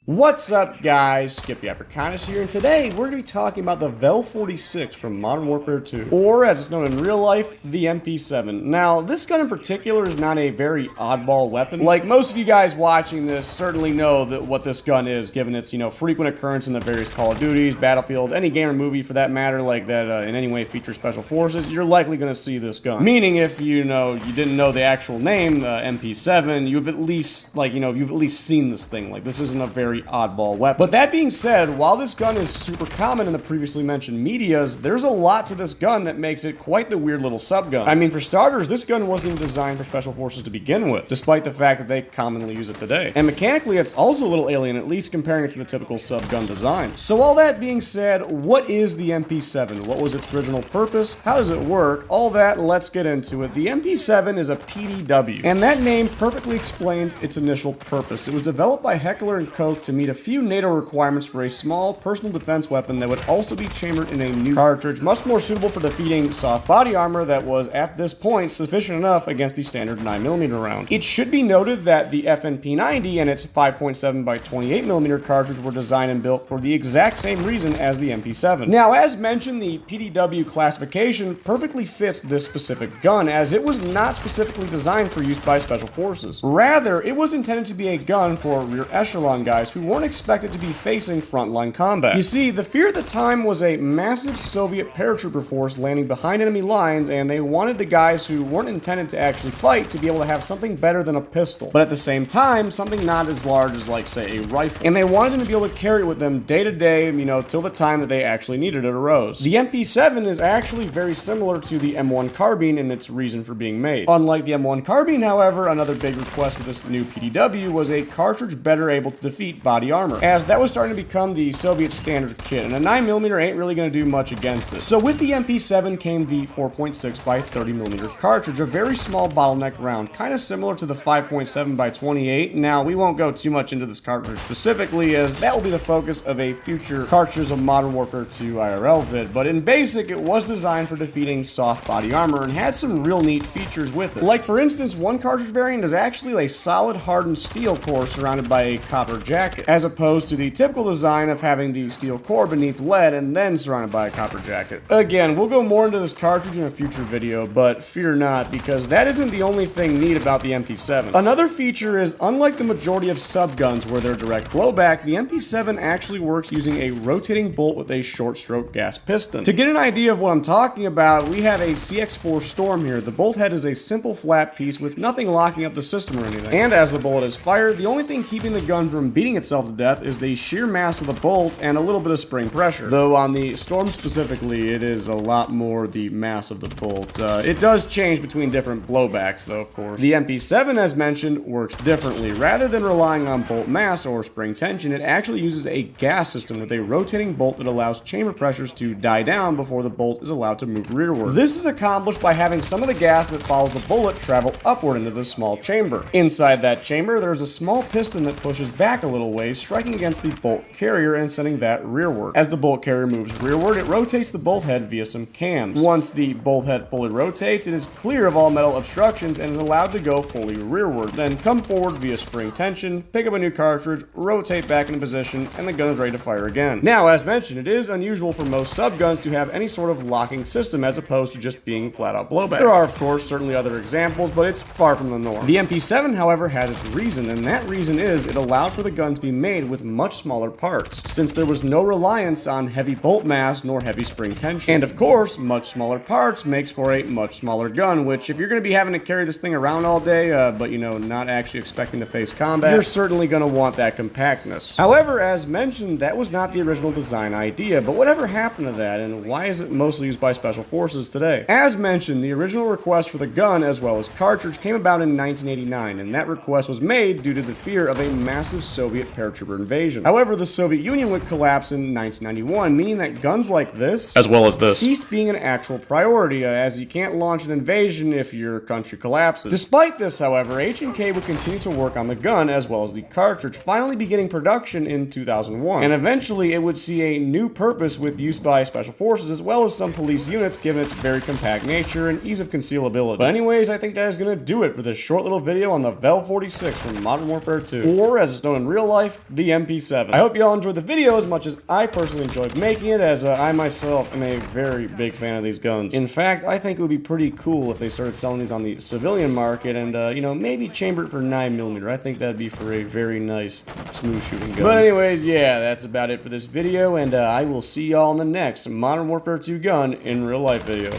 What's up, guys? Skippy Africanus here, and today we're going to be talking about the Mw2 from Modern Warfare 2, or as it's known in real life, the MP7. Now, this gun in particular is not a very oddball weapon. Like most of you guys watching this certainly know that what this gun is, given its, frequent occurrence in the various Call of Duties, Battlefields, any game or movie for that matter, like that in any way features special forces, you're likely going to see this gun. Meaning, if you didn't know the actual name, MP7, you've at least seen this thing. Like, this isn't a very oddball weapon. But that being said, while this gun is super common in the previously mentioned medias, there's a lot to this gun that makes it quite the weird little subgun. I mean, for starters, this gun wasn't even designed for special forces to begin with, despite the fact that they commonly use it today. And mechanically, it's also a little alien, at least comparing it to the typical subgun design. So all that being said, what is the MP7? What was its original purpose? How does it work? All that, let's get into it. The MP7 is a PDW, and that name perfectly explains its initial purpose. It was developed by Heckler & Koch to meet a few NATO requirements for a small personal defense weapon that would also be chambered in a new cartridge, much more suitable for defeating soft body armor that was, at this point, sufficient enough against the standard 9mm round. It should be noted that the FNP90 and its 5.7 by 28mm cartridge were designed and built for the exact same reason as the MP7. Now, as mentioned, the PDW classification perfectly fits this specific gun, as it was not specifically designed for use by special forces. Rather, it was intended to be a gun for rear echelon guys who weren't expected to be facing frontline combat. You see, the fear at the time was a massive Soviet paratrooper force landing behind enemy lines, and they wanted the guys who weren't intended to actually fight to be able to have something better than a pistol, but at the same time, something not as large as, like, say, a rifle. And they wanted them to be able to carry it with them day to day, till the time that they actually needed it arose. The MP7 is actually very similar to the M1 carbine in its reason for being made. Unlike the M1 carbine, however, another big request with this new PDW was a cartridge better able to defeat body armor, as that was starting to become the Soviet standard kit, and a 9mm ain't really going to do much against it. So with the MP7 came the 4.6 by 30mm cartridge, a very small bottleneck round, kind of similar to the 5.7 by 28. Now, we won't go too much into this cartridge specifically, as that will be the focus of a future Cartridges of Modern Warfare 2 IRL vid, but in basic, it was designed for defeating soft body armor and had some real neat features with it. Like, for instance, one cartridge variant is actually a solid hardened steel core surrounded by a copper jacket, as opposed to the typical design of having the steel core beneath lead and then surrounded by a copper jacket. Again, we'll go more into this cartridge in a future video, but fear not, because that isn't the only thing neat about the MP7. Another feature is, unlike the majority of subguns where they're direct blowback, the MP7 actually works using a rotating bolt with a short stroke gas piston. To get an idea of what I'm talking about, we have a CX-4 Storm here. The bolt head is a simple flat piece with nothing locking up the system or anything. And as the bullet is fired, the only thing keeping the gun from beating itself to death is the sheer mass of the bolt and a little bit of spring pressure. Though on the Storm specifically, it is a lot more the mass of the bolt. It does change between different blowbacks though, of course. The MP7, as mentioned, works differently. Rather than relying on bolt mass or spring tension, it actually uses a gas system with a rotating bolt that allows chamber pressures to die down before the bolt is allowed to move rearward. This is accomplished by having some of the gas that follows the bullet travel upward into the small chamber. Inside that chamber, there's a small piston that pushes back a little ways, striking against the bolt carrier and sending that rearward. As the bolt carrier moves rearward, it rotates the bolt head via some cams. Once the bolt head fully rotates, it is clear of all metal obstructions and is allowed to go fully rearward. Then come forward via spring tension, pick up a new cartridge, rotate back into position, and the gun is ready to fire again. Now, as mentioned, it is unusual for most subguns to have any sort of locking system as opposed to just being flat out blowback. There are, of course, certainly other examples, but it's far from the norm. The MP7, however, has its reason, and that reason is it allowed for the gun to be made with much smaller parts, since there was no reliance on heavy bolt mass nor heavy spring tension. And of course, much smaller parts makes for a much smaller gun, which if you're going to be having to carry this thing around all day, but not actually expecting to face combat, you're certainly going to want that compactness. However, as mentioned, that was not the original design idea, but whatever happened to that, and why is it mostly used by special forces today? As mentioned, the original request for the gun, as well as cartridge, came about in 1989, and that request was made due to the fear of a massive Soviet paratrooper invasion. However, the Soviet Union would collapse in 1991, meaning that guns like this, as well as this, ceased being an actual priority, as you can't launch an invasion if your country collapses. Despite this, however, H&K would continue to work on the gun as well as the cartridge, finally beginning production in 2001, and eventually it would see a new purpose with use by special forces as well as some police units, given its very compact nature and ease of concealability. But anyways, I think that is going to do it for this short little video on the Mw2 from Modern Warfare 2, or as it's known in real life, life, the MP7. I hope you all enjoyed the video as much as I personally enjoyed making it, as I myself am a very big fan of these guns. In fact, I think it would be pretty cool if they started selling these on the civilian market and, you know, maybe chamber it for 9mm. I think that'd be for a very nice, smooth shooting gun. But anyways, yeah, that's about it for this video, and I will see y'all in the next Modern Warfare 2 gun in real life video.